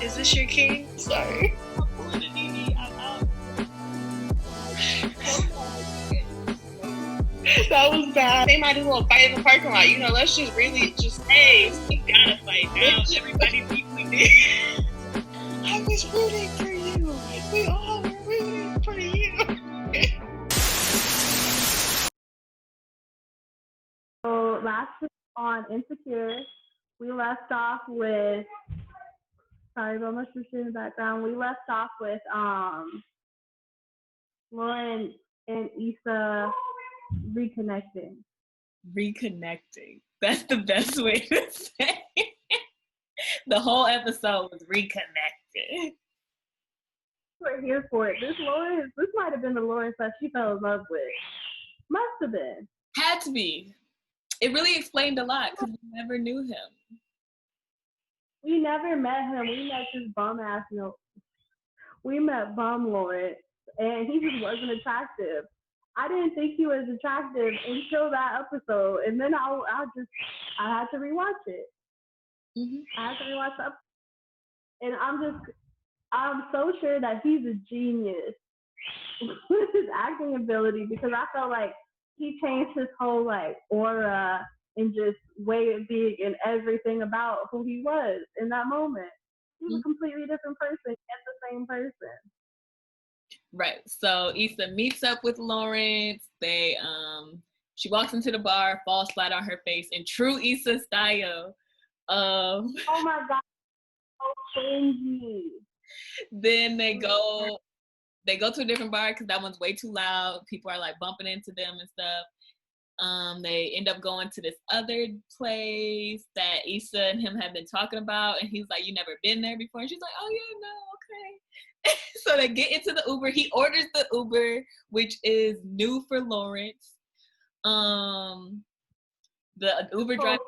Is this your king? Sorry. I'm out. That was bad. They might as well fight in the parking lot. You know, let's just really just say We gotta fight now. Everybody deeply did. I was rooting for you. We all were rooting for you. So last week on Insecure, we left off with, sorry about much for in the background. We left off with Lauren and Issa reconnecting. Reconnecting. That's the best way to say it. The whole episode was reconnected. We're here for it. This might have been the Lawrence that she fell in love with. Must have been. Had to be. It really explained a lot because we never knew him. We never met him. We met this bum ass. We met bum Lawrence, and he just wasn't attractive. I didn't think he was attractive until that episode, and then I had to rewatch it. Mm-hmm. I had to rewatch the episode, and I'm so sure that he's a genius with his acting ability, because I felt like he changed his whole like aura and just way of being and everything about who he was in that moment. He was a completely different person, yet the same person. Right. So Issa meets up with Lawrence. She walks into the bar, falls flat on her face in true Issa style. Oh my God, so cringy. Then they go to a different bar because that one's way too loud. People are like bumping into them and stuff. They end up going to this other place that Issa and him have been talking about, and he's like, "You never been there before?" And she's like, "Oh yeah, no, okay." So they get into the Uber. He orders the Uber, which is new for Lawrence. The Uber driver.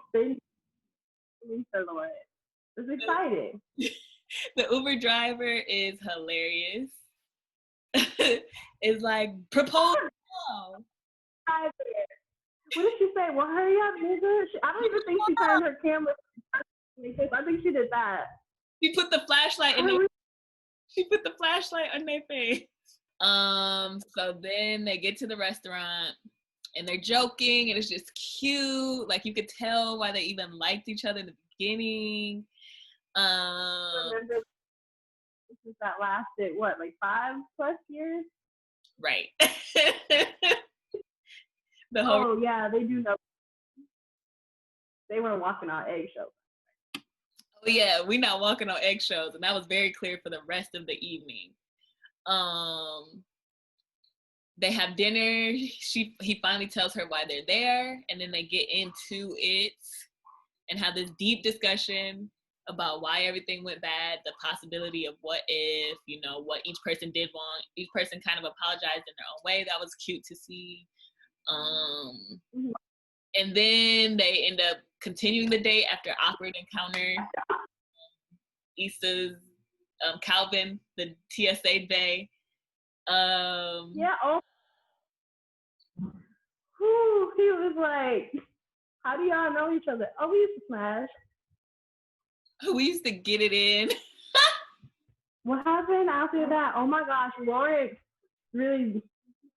It's exciting. The Uber driver is hilarious. It's like, propose now. What did she say? Well, hurry up, nigga. I don't even think she turned her camera. I think she did that. She put the flashlight on their face. So then they get to the restaurant and they're joking and it's just cute. Like you could tell why they even liked each other in the beginning. Remember, that lasted what, like 5+ years? Right. Yeah, they do know. They weren't walking on eggshells. Oh yeah, we're not walking on eggshells, and that was very clear for the rest of the evening. They have dinner. He finally tells her why they're there, and then they get into it and have this deep discussion about why everything went bad, the possibility of what if, what each person did wrong. Each person kind of apologized in their own way. That was cute to see. And then they end up continuing the date after awkward encounter. Issa's Calvin, the TSA bay. Yeah. Oh. Whew, he was like, "How do y'all know each other?" Oh, we used to smash. We used to get it in. What happened after that? Oh my gosh, Lawrence really,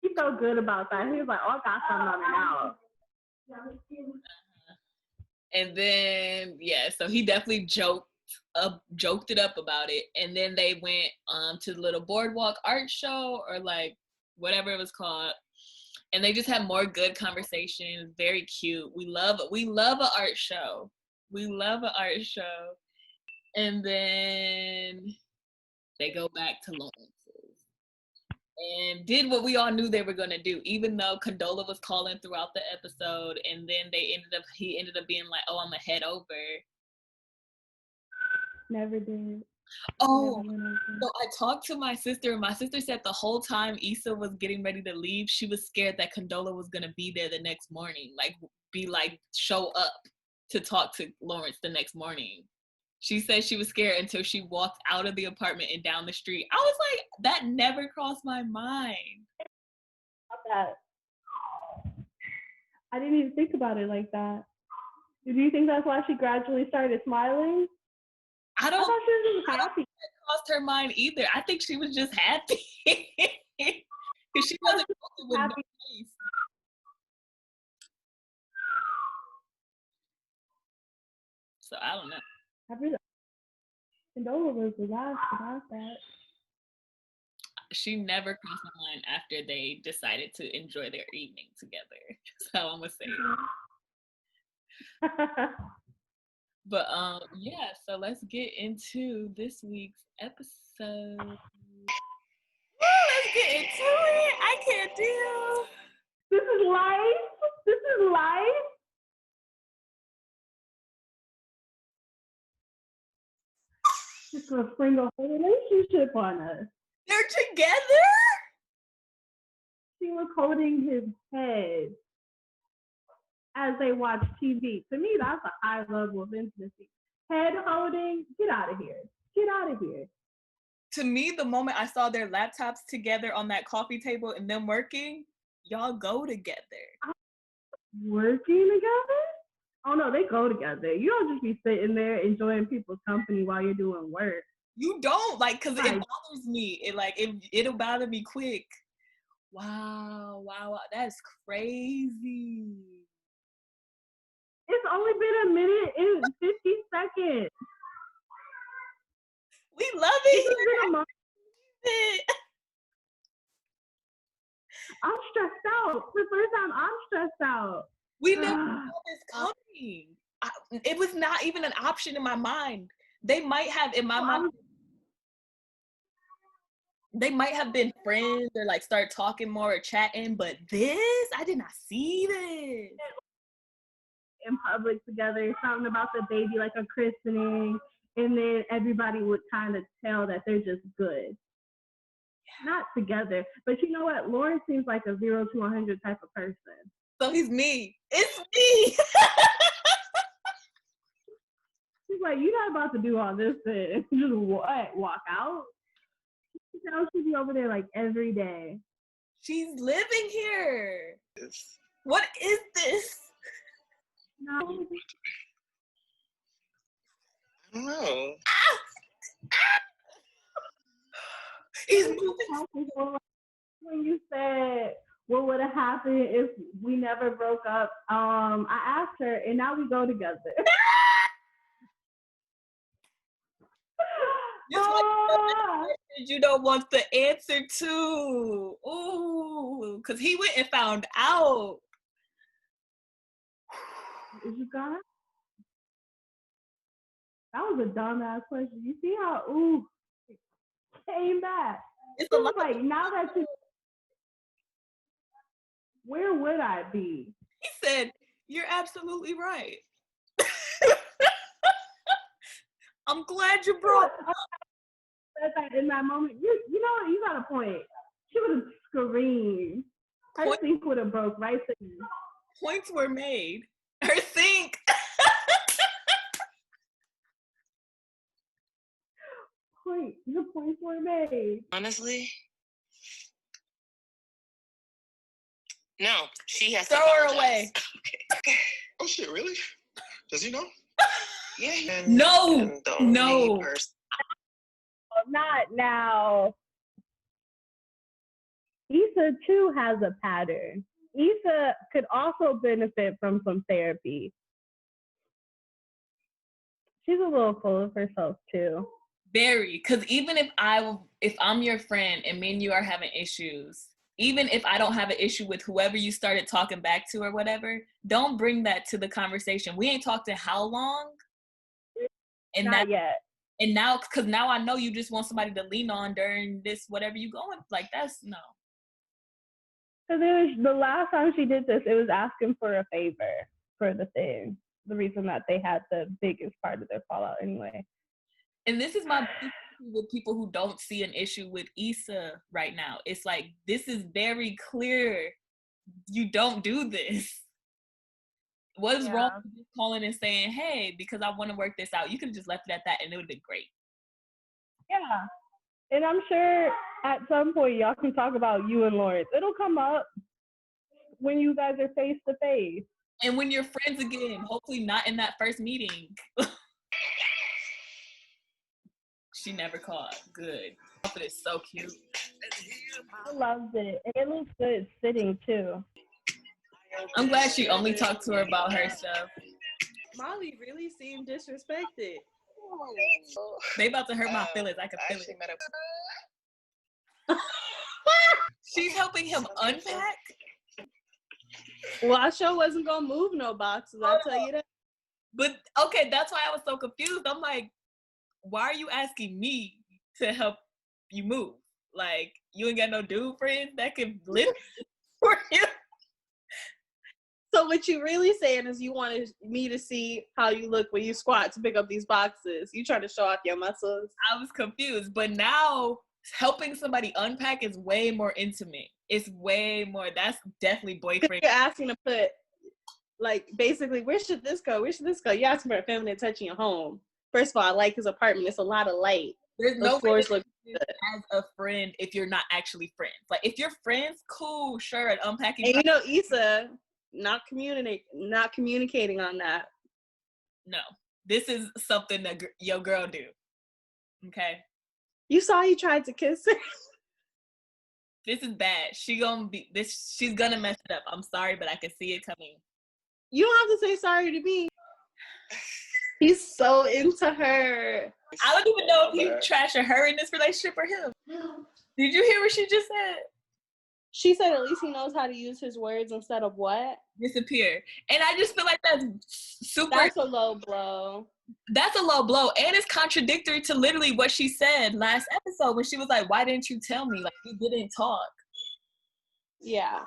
he felt good about that. He was like, "Oh, I got something on me now." And then, so he definitely joked it up about it. And then they went to the little boardwalk art show, or like whatever it was called. And they just had more good conversations. Very cute. We love an art show. We love an art show. And then they go back to Lawrence's and did what we all knew they were gonna do, even though Condola was calling throughout the episode. And then he ended up being like, "Oh, I'm gonna head over." Never did. Oh, so I talked to my sister, and my sister said the whole time Issa was getting ready to leave, she was scared that Condola was gonna be there the next morning, show up to talk to Lawrence the next morning. She said she was scared until she walked out of the apartment and down the street. I was like, that never crossed my mind. I didn't even think about it like that. Do you think that's why she gradually started smiling? I I don't thought she was just happy. crossed her mind either. I think she was just happy. Because she wasn't with no Happy. face. So I don't know. Happy. Condola was the last about that. She never crossed my mind after they decided to enjoy their evening together. So I'm gonna say it. But yeah, so let's get into this week's episode. Let's get into it. I can't deal. This is life. This is life. Just gonna spring a whole relationship on us. They're together? She was holding his head as they watched TV. To me, that's a high level of intimacy. Head holding, get out of here. Get out of here. To me, the moment I saw their laptops together on that coffee table and them working, y'all go together. Working together? Oh no, they go together. You don't just be sitting there enjoying people's company while you're doing work. You don't, like, because Right. it bothers me. It'll bother me quick. Wow, that's crazy. It's only been a minute and 50 seconds. We love It's it been a month. here. I'm stressed out. The first time I'm stressed out. We never saw this coming. It was not even an option in my mind. They might have, in my mind, they might have been friends or like start talking more or chatting, but this, I did not see this. In public together, something about the baby, like a christening, and then everybody would kind of tell that they're just good. Not together, but you know what? Lauren seems like a 0 to 100 type of person. So he's me. It's me. She's like, you're not about to do all this and just walk out. You know, she'd be over there like every day. She's living here. What is this? No. I don't know. He's moving. When you said what would have happened if we never broke up, I asked her, and now we go together. Just like you don't want the answer to. Ooh, because he went and found out. Is you gone? That was a dumbass question. You see how it came back? It's She a was lot. like, now that you, where would I be? He said, "You're absolutely right." I'm glad you brought That in that moment, you know what? You got a point. She would have screamed. Her Point. sink would have broke right there. Points were made. Her sink. The points were made. Honestly, no. She has Throw to her apologize. away. Okay. Oh shit! Really? Does he know? Yeah. No. No. Not now. Issa too has a pattern. Issa could also benefit from some therapy. She's a little full of herself too. Very, because even if I'm your friend and me and you are having issues, even if I don't have an issue with whoever you started talking back to or whatever, don't bring that to the conversation. We ain't talked in how long? And Not yet. And now, because now I know you just want somebody to lean on during this, whatever you going, like that's no. Because it was the last time she did this, it was asking for a favor for the thing. The reason that they had the biggest part of their fallout anyway. And this is my issue with people who don't see an issue with Issa right now. It's like, this is very clear. You don't do this. What is wrong with just calling and saying, hey, because I want to work this out? You could have just left it at that and it would have been great. Yeah. And I'm sure at some point y'all can talk about you and Lawrence. It'll come up when you guys are face to face. And when you're friends again, hopefully not in that first meeting. She never called. Good. But it's so cute. I loved it. And it looks good sitting too. I'm glad she only talked to her about her stuff. Molly really seemed disrespected. They about to hurt my feelings. I can feel it. She's helping him unpack? Well, I sure wasn't gonna move no boxes, I'll tell you that. But okay, that's why I was so confused. I'm like, why are you asking me to help you move? Like, you ain't got no dude friends that can lift for you? So what you really saying is you wanted me to see how you look when you squat to pick up these boxes. You trying to show off your muscles. I was confused, but now helping somebody unpack is way more intimate. It's way more. That's definitely boyfriend. You're asking to put, like, basically, where should this go? Where should this go? You're asking for a feminine touch in your home. First of all, I like his apartment. It's a lot of light. There's Those no floors way look good. as a friend if you're not actually friends. Like, if you're friends, cool, sure, and unpacking. And you know, Issa not communicating on that. No, this is something that your girl do. Okay, You saw he tried to kiss her. this is bad. She's gonna mess it up. I'm sorry, but I can see it coming. You don't have to say sorry to me. He's so into her. I don't even know if he's trashing her in this relationship or him. Did you hear what she just said? She said at least he knows how to use his words instead of what? Disappear. And I just feel like that's super. That's a low blow. That's a low blow. And it's contradictory to literally what she said last episode when she was like, why didn't you tell me? Like, we didn't talk. Yeah.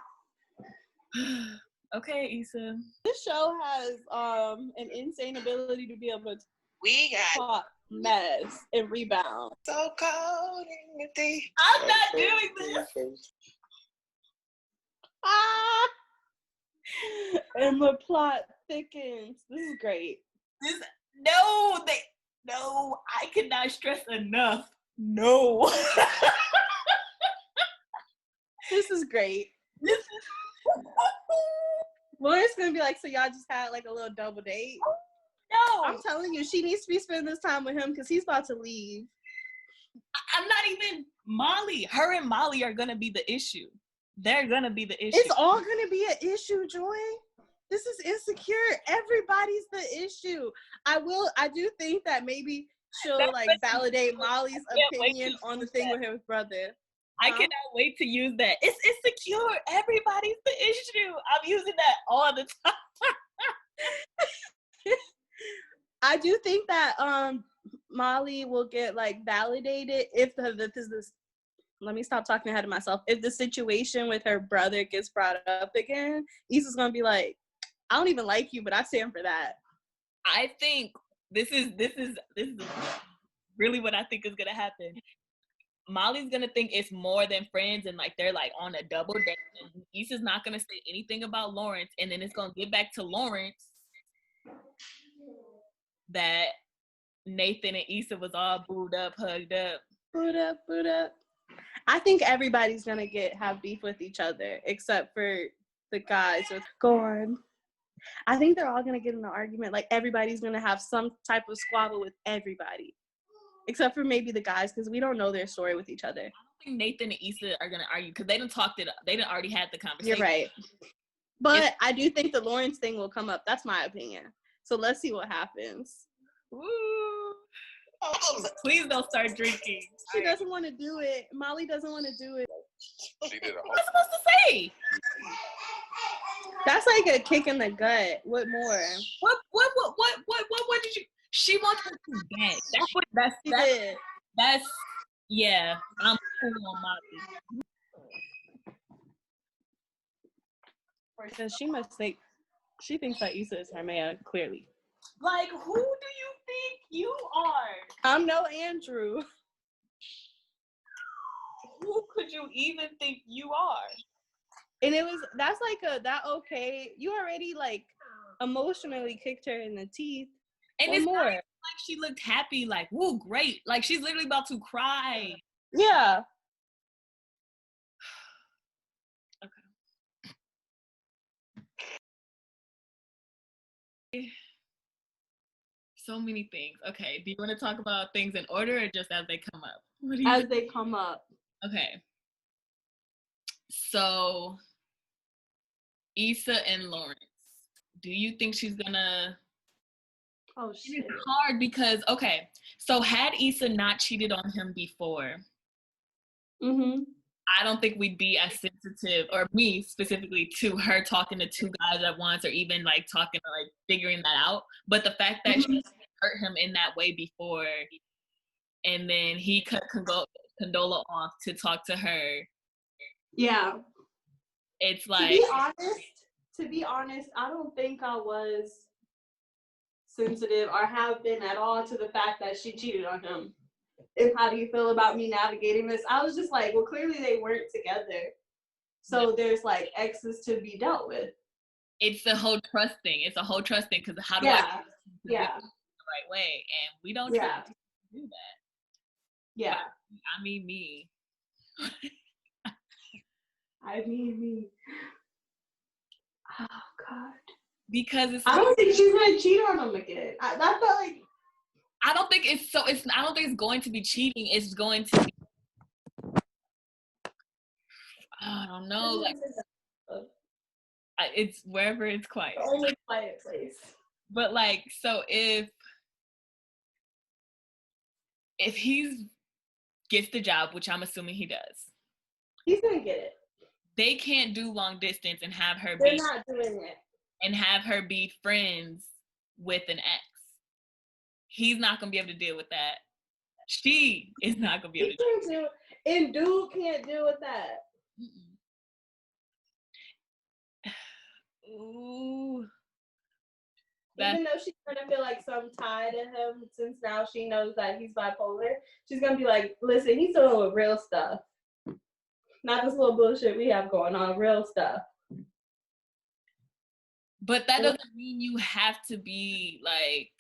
Okay, Issa. This show has an insane ability to be able to We got talk mess and rebound. so cold in the deep. I'm not doing this. Ah! And the plot thickens. This is great. No, I cannot stress enough. No. This is great. Lauren's gonna be like, so y'all just had like a little double date? No. I'm telling you, she needs to be spending this time with him because he's about to leave. I'm not even Molly. Her and Molly are gonna be the issue. They're gonna be the issue. It's all gonna be an issue, Joy. This is insecure. Everybody's the issue. I do think that maybe she'll like validate Molly's opinion on the thing with her brother. I cannot wait to use that. It's insecure. Everybody's the issue. I'm using that all the time. I do think that Molly will get like validated if this. Let me stop talking ahead of myself. If the situation with her brother gets brought up again, Issa's gonna be like, I don't even like you, but I stand for that. I think this is really what I think is gonna happen. Molly's gonna think it's more than friends and like they're like on a double date. And Issa's not gonna say anything about Lawrence, and then it's gonna get back to Lawrence that Nathan and Issa was all booed up, hugged up. Booed up. I think everybody's gonna have beef with each other except for the guys. Go on. I think they're all gonna get in an argument. Like everybody's gonna have some type of squabble with everybody, except for maybe the guys because we don't know their story with each other. I don't think Nathan and Issa are gonna argue because they done talked it up. They done already had the conversation. You're right, but I do think the Lawrence thing will come up. That's my opinion. So let's see what happens. Woo. Please don't start drinking. She doesn't want to do it. Molly doesn't want to do it. She did a whole. What am I supposed to say? That's like a kick in the gut. What more? What did you? She wants her to beg. That's yeah. I'm cool on Molly. Because she thinks that Issa is her man, clearly. Like, who do you think you are? I'm no Andrew. Who could you even think you are? And that's like okay. You already like emotionally kicked her in the teeth. And what it's more? not like she looked happy, like, woo, great. Like she's literally about to cry. Yeah. so many things. Okay, do you want to talk about things in order or just as they come up? What do you As think? they come up. Okay. So, Issa and Lawrence, do you think she's gonna... Oh, shit. It's hard because, okay, so had Issa not cheated on him before, Mm-hmm. I don't think we'd be as sensitive, or me specifically, to her talking to two guys at once, or even like talking, like figuring that out. But the fact that she hurt him in that way before, and then he cut Condola off to talk to her. Yeah. It's like... To be honest, I don't think I was sensitive or have been at all to the fact that she cheated on him. And how do you feel about me navigating this? I was just like, well, clearly they weren't together. So there's like exes to be dealt with. It's a whole trust thing. It's a whole trust thing, because how do I do it the right way? And we don't try to do that. Yeah. But, I mean me. Oh God. Because it's... I don't think she's gonna cheat on him again. That felt like... I don't think it's so. It's... I don't think it's going to be cheating. It's going to be... I don't know. Like, it's wherever it's quiet. The only quiet place. But like, so if he gets the job, which I'm assuming he does, he's gonna get it. They can't do long distance and have her They're not doing it. And have her be friends with an ex. He's not gonna be able to deal with that. She is not gonna be able to deal with that. And dude can't deal with that. Ooh. Even though she's gonna feel like some tie to him, since now she knows that he's bipolar, she's gonna be like, listen, he's dealing with real stuff. Not this little bullshit we have going on, real stuff. But that doesn't mean you have to be like,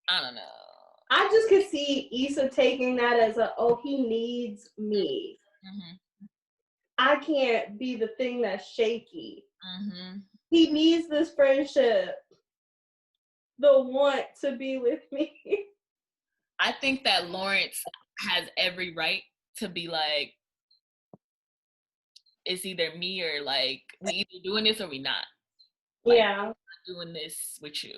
I don't know. I just could see Issa taking that as he needs me. Mm-hmm. I can't be the thing that's shaky. Mm-hmm. He needs this friendship, the want to be with me. I think that Lawrence has every right to be like, it's either me or like, we either doing this or we not. Like, I'm not doing this with you.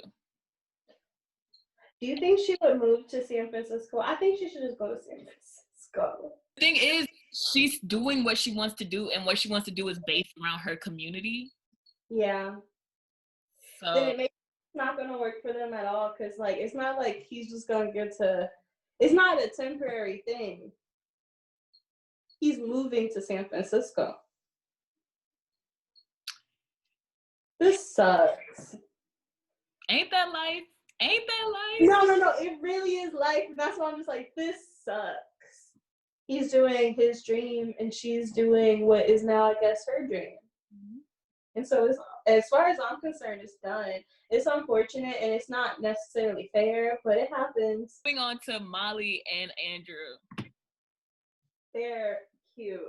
Do you think she would move to San Francisco? I think she should just go to San Francisco. The thing is, she's doing what she wants to do, and what she wants to do is based around her community. Yeah. So then it's not going to work for them at all, because like it's not like he's just going to get to. It's not a temporary thing. He's moving to San Francisco. This sucks. Ain't that life? Ain't that life? No. It really is life. That's why I'm just like, this sucks. He's doing his dream, and she's doing what is now, I guess, her dream. Mm-hmm. And so, as far as I'm concerned, it's done. It's unfortunate, and it's not necessarily fair, but it happens. Moving on to Molly and Andrew. They're cute.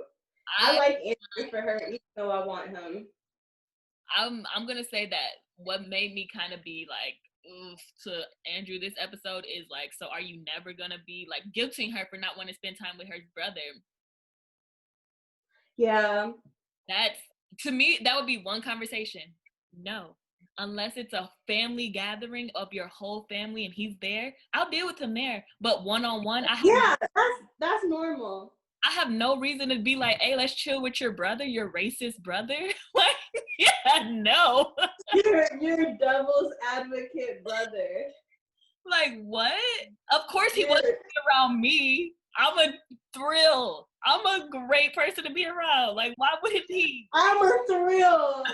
I like Andrew for her, even though I want him. I'm gonna say that what made me kind of be like, oof, to Andrew this episode is like, so are you never gonna be like guilting her for not wanting to spend time with her brother? Yeah. That's, to me, that would be one conversation. No. Unless it's a family gathering of your whole family and he's there, I'll deal with him there. But one-on-one, that's normal. I have no reason to be like, hey, let's chill with your brother, your racist brother. Like, yeah, no. Your devil's advocate brother. Like, what? Of course he wasn't around me. I'm a thrill. I'm a great person to be around. Like, why wouldn't he? I'm a thrill.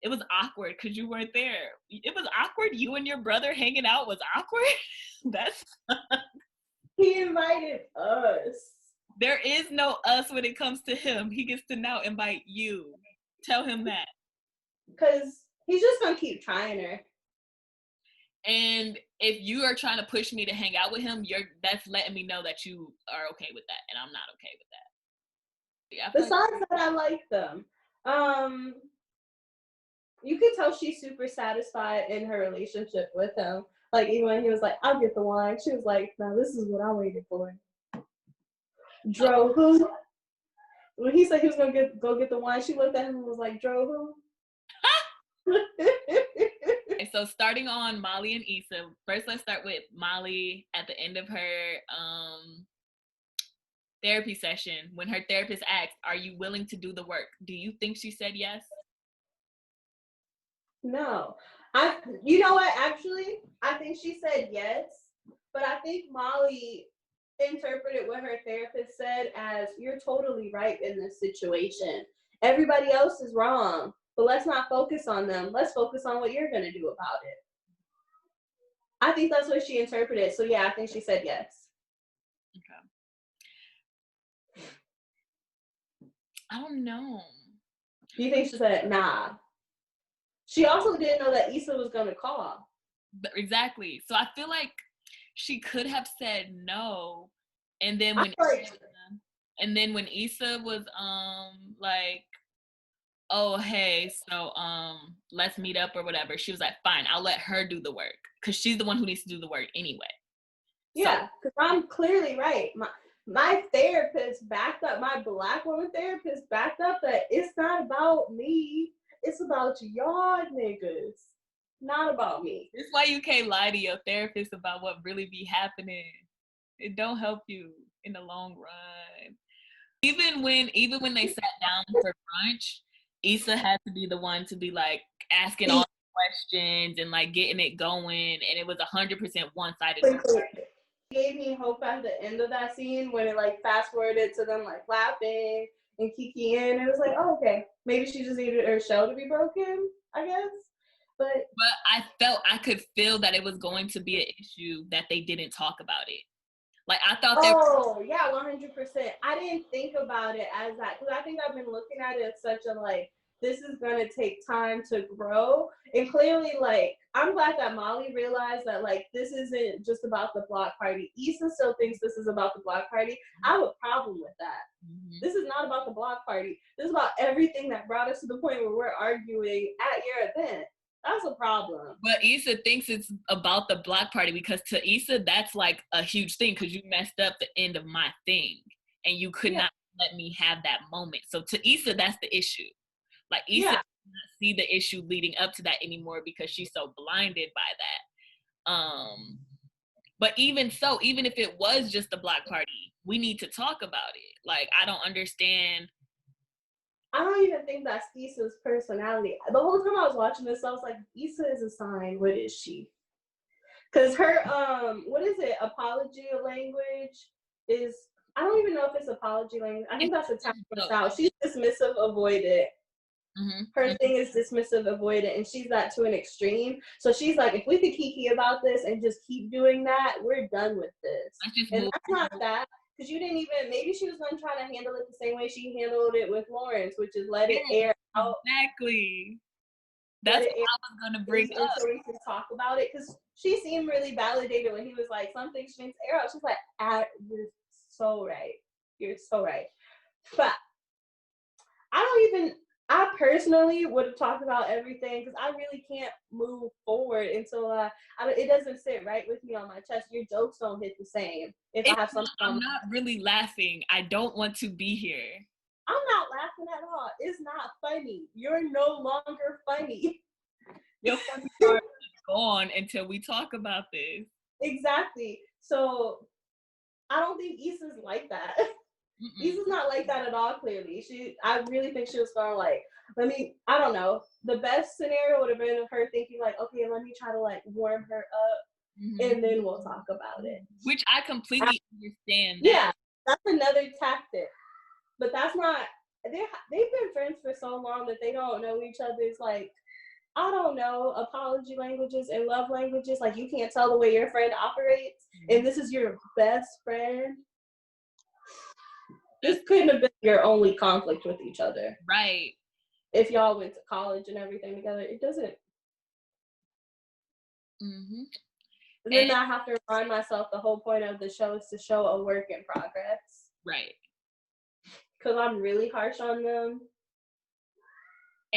It was awkward because you weren't there. It was awkward. You and your brother hanging out was awkward. That's... He invited us. There is no us when it comes to him. He gets to now invite you. Tell him that. Because he's just going to keep trying her. And if you are trying to push me to hang out with him, that's letting me know that you are okay with that. And I'm not okay with that. Yeah, besides that, I like them. You could tell she's super satisfied in her relationship with him. Like, even when he was like, I'll get the wine, she was like, no, this is what I waited for. Dro who? When he said he was going to go get the wine, she looked at him and was like, Dro who? Okay, so starting on Molly and Issa, first let's start with Molly at the end of her therapy session. When her therapist asked, are you willing to do the work? Do you think she said yes? No. You know what, actually, I think she said yes, but I think Molly interpreted what her therapist said as, you're totally right in this situation. Everybody else is wrong, but let's not focus on them. Let's focus on what you're going to do about it. I think that's what she interpreted. So yeah, I think she said yes. Okay. I don't know. Do you think she said nah? She also didn't know that Issa was going to call. Exactly. So I feel like she could have said no, and then when Issa was like, oh hey, so let's meet up or whatever, she was like, fine, I'll let her do the work because she's the one who needs to do the work anyway. Yeah, because I'm clearly right. My therapist backed up, my Black woman therapist backed up that it's not about me. It's about y'all niggas. Not about me. That's why you can't lie to your therapist about what really be happening. It don't help you in the long run. Even when they sat down for brunch, Issa had to be the one to be like asking all the questions and like getting it going, and it was 100% one-sided. Gave me hope at the end of that scene when it like fast forwarded to them like laughing and kikiing. It was like, oh, okay, maybe she just needed her shell to be broken, I guess. But I could feel that it was going to be an issue that they didn't talk about it. Like I thought. Yeah, 100%. I didn't think about it as that because I think I've been looking at it as such a like, this is gonna take time to grow. And clearly, like, I'm glad that Molly realized that like this isn't just about the block party. Issa still thinks this is about the block party. I have a problem with that. Mm-hmm. This is not about the block party. This is about everything that brought us to the point where we're arguing at your event. That's a problem. But Issa thinks it's about the block party because to Issa, that's like a huge thing because you messed up the end of my thing and you could not let me have that moment. So to Issa, that's the issue. Like Issa does not see the issue leading up to that anymore because she's so blinded by that. But even so, even if it was just the block party, we need to talk about it. Like, I don't understand. I don't even think that's Issa's personality. The whole time I was watching this, I was like, Issa is a sign. What is she? Because her, what is it? Apology language is, I don't even know if it's apology language. I think that's a tactful style. She's dismissive, avoidant. Mm-hmm. Her thing is dismissive, avoidant, and she's that to an extreme. So she's like, if we could kiki about this and just keep doing that, we're done with this. And that's not that. Because you didn't even, maybe she was going to try to handle it the same way she handled it with Lawrence, which is let it air out. Exactly. That's what I was going to bring up. So we can talk about it. Because she seemed really validated when he was like, some things she needs to air out. She's like, you're so right. You're so right. But I personally would have talked about everything because I really can't move forward until it doesn't sit right with me on my chest. Your jokes don't hit the same. I have something, I'm not really laughing. I don't want to be here. I'm not laughing at all. It's not funny. You're no longer funny. Your funny part is gone until we talk about this. Exactly. So I don't think Issa's like that. Issa's not like that at all, clearly. I really think she was going like, I don't know. The best scenario would have been her thinking like, okay, let me try to like warm her up and then we'll talk about it. Which I completely understand. Yeah, that's another tactic. But that's not, they've been friends for so long that they don't know each other's like, I don't know, apology languages and love languages. Like you can't tell the way your friend operates and this is your best friend. This couldn't have been your only conflict with each other. Right. If y'all went to college and everything together, it doesn't. Mm-hmm. And then I have to remind myself the whole point of the show is to show a work in progress. Right. Because I'm really harsh on them.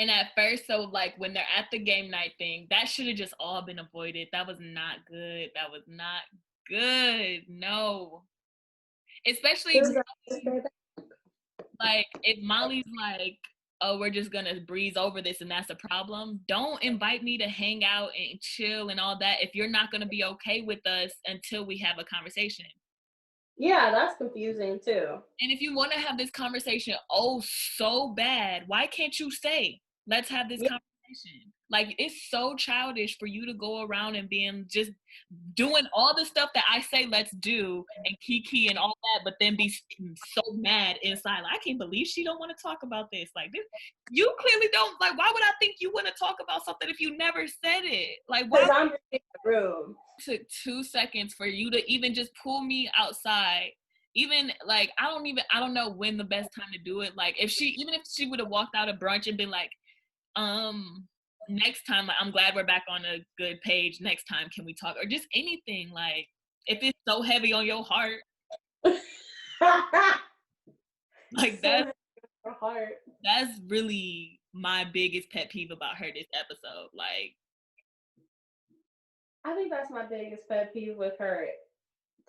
And at first, so like when they're at the game night thing, that should have just all been avoided. That was not good. That was not good. No. Especially like if Molly's like, oh, we're just gonna breeze over this and that's a problem, don't invite me to hang out and chill and all that if you're not gonna be okay with us until we have a conversation. Yeah, that's confusing too. And if you want to have this conversation so bad, why can't you stay? Let's have this conversation. Like, it's so childish for you to go around and being just doing all the stuff that I say let's do and kiki and all that, but then be so mad inside. Like, I can't believe she don't want to talk about this. Like, this, you clearly don't. Like, why would I think you want to talk about something if you never said it? Like, why? Because I'm in the room. It took 2 seconds for you to even just pull me outside. Even like I don't know when the best time to do it. Like if she would have walked out of brunch and been like, next time, I'm glad we're back on a good page. Next time, can we talk? Or just anything. Like if it's so heavy on your heart. Like that's really my biggest pet peeve about her this episode. Like I think that's my biggest pet peeve with her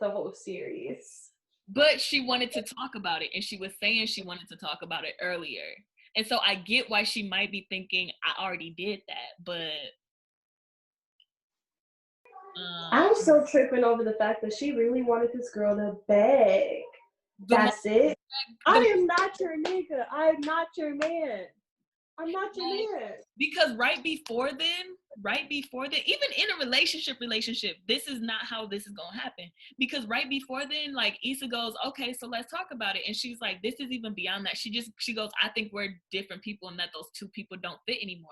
the whole series. But she wanted to talk about it, and she was saying she wanted to talk about it earlier. And so I get why she might be thinking, I already did that, but... I'm still tripping over the fact that she really wanted this girl to beg. That's it. I am not your nigga. I'm not your man. I'm not your man. Because right before then, even in a relationship, this is not how this is gonna happen. Because right before then, like Issa goes, okay, so let's talk about it. And she's like, this is even beyond that. She goes, I think we're different people and that those two people don't fit anymore.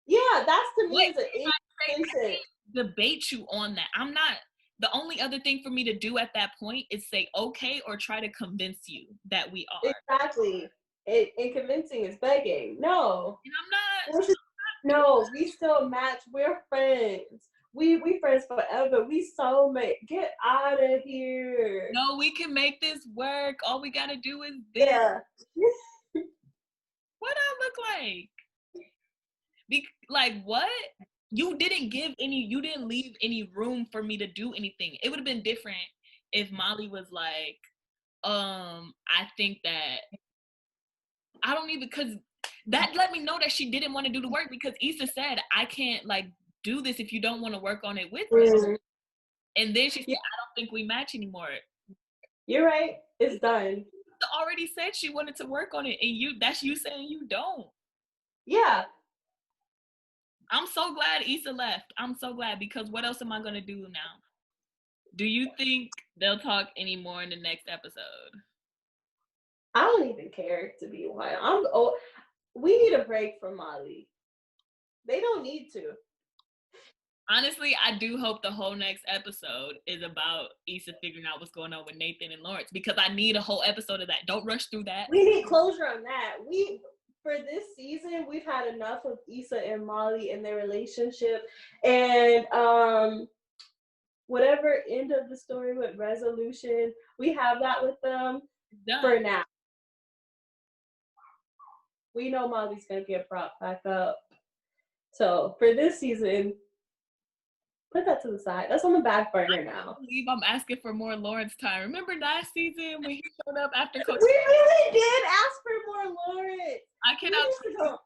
Yeah, that's to me is an debate you on that. I'm not. The only other thing for me to do at that point is say okay or try to convince you that we are. Exactly. And convincing is begging. No. And I'm not. No, we still match. We're friends. We friends forever. We soulmate. Get out of here. No, we can make this work. All we gotta do is this. Yeah. What I look like? Like what? You didn't leave any room for me to do anything. It would have been different if Molly was like, I think that I don't even, because that let me know that she didn't want to do the work, because Issa said, I can't like do this if you don't want to work on it with me. And then she said, I don't think we match anymore. You're right. It's done. Already said she wanted to work on it, and that's you saying you don't. Yeah. I'm so glad Issa left. I'm so glad, because what else am I gonna do now? Do you think they'll talk anymore in the next episode? I don't even care, to be wild. We need a break from Molly. They don't need to. Honestly, I do hope the whole next episode is about Issa figuring out what's going on with Nathan and Lawrence, because I need a whole episode of that. Don't rush through that. We need closure on that. For this season, we've had enough of Issa and Molly and their relationship, and whatever end of the story with resolution, we have that with them for now. We know Molly's gonna get brought back up. So for this season, put that to the side. That's on the back burner now. I believe I'm asking for more Lawrence time. Remember last season when he showed up after Coach? We really did ask for more Lawrence. I cannot.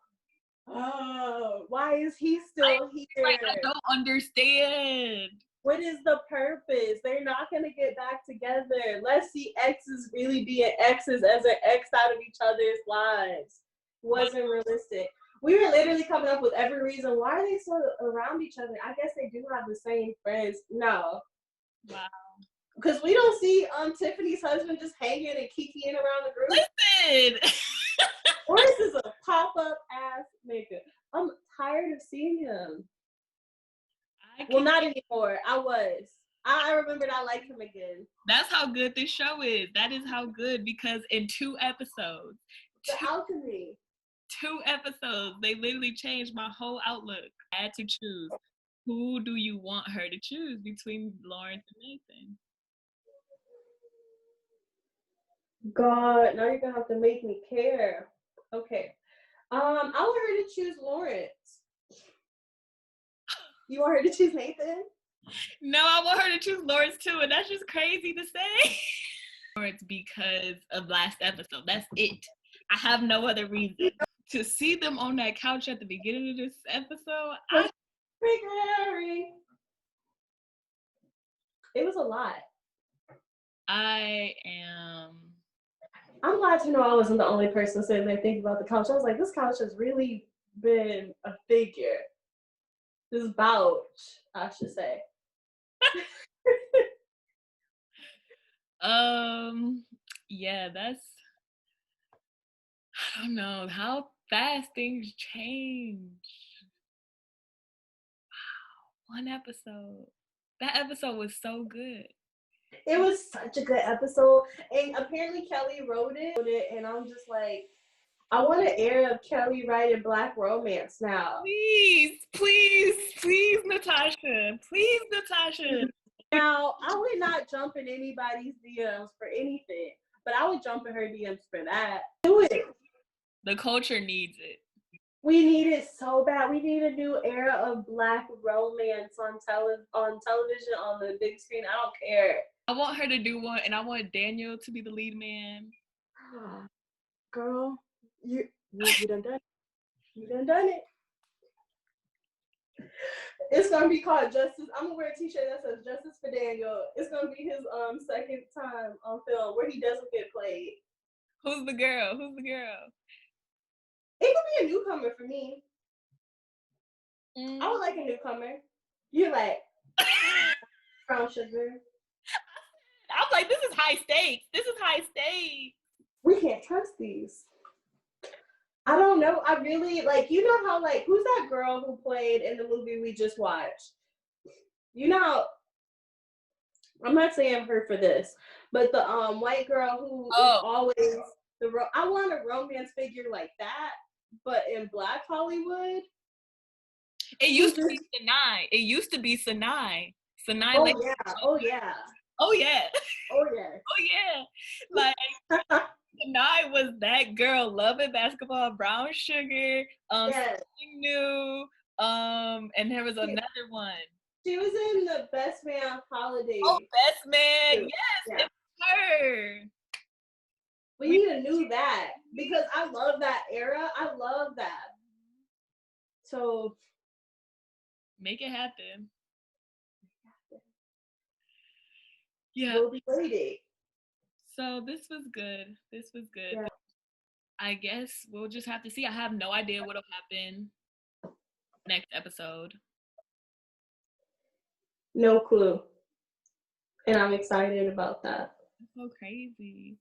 Oh, why is he still here? Like, I don't understand. What is the purpose? They're not gonna get back together. Let's see exes really being exes as an ex out of each other's lives. Wasn't realistic. We were literally coming up with every reason why are they so around each other. I guess they do have the same friends. No. Wow. Because we don't see Tiffany's husband just hanging and kikiing around the group. Listen. Oris is a pop-up ass nigga. I'm tired of seeing him. Well, not anymore. I remembered I liked him again. That's how good this show is. That is how good, because in 2 episodes. The alchemy. 2 episodes, they literally changed my whole outlook. I had to choose. Who do you want her to choose between Lawrence and Nathan? God, now you're gonna have to make me care. Okay. I want her to choose Lawrence. You want her to choose Nathan? No, I want her to choose Lawrence too, and that's just crazy to say. Lawrence because of last episode. That's it. I have no other reason. To see them on that couch at the beginning of this episode, it was a lot. I am. I'm glad to know I wasn't the only person sitting there thinking about the couch. I was like, this couch has really been a figure. This couch, I should say. Yeah, that's. I don't know how fast things change. Wow, one episode. That episode was so good. It was such a good episode, and apparently Kelly wrote it, and I'm just like, I want an era of Kelly writing Black romance now. Please, Natasha. Please, Natasha. Now, I would not jump in anybody's DMs for anything, but I would jump in her DMs for that. Do it. The culture needs it. We need it so bad. We need a new era of Black romance on television, on the big screen. I don't care. I want her to do one, and I want Daniel to be the lead man. Girl, you done done it. You done it. It's gonna be called Justice. I'm gonna wear a t-shirt that says Justice for Daniel. It's gonna be his second time on film where he doesn't get played. Who's the girl? It could be a newcomer for me. I would like a newcomer. You're like brown sugar. I'm like, this is high stakes. We can't trust these. I don't know. I really like, you know how, like, who's that girl who played in the movie we just watched? You know, I'm not saying her for this, but the white girl who is always I want a romance figure like that, but in Black Hollywood. It used to be Sanai. Sanai. Oh yeah. Like Sanai was that girl, loving basketball, brown sugar, something new. And there was another one. She was in the Best Man Holiday. Oh, Best Man. Yes, yeah. It was her. We need to do that because I love that era. I love that. So make it happen. Yeah. We'll be waiting. So this was good. Yeah. I guess we'll just have to see. I have no idea what'll happen next episode. No clue. And I'm excited about that. It's so crazy.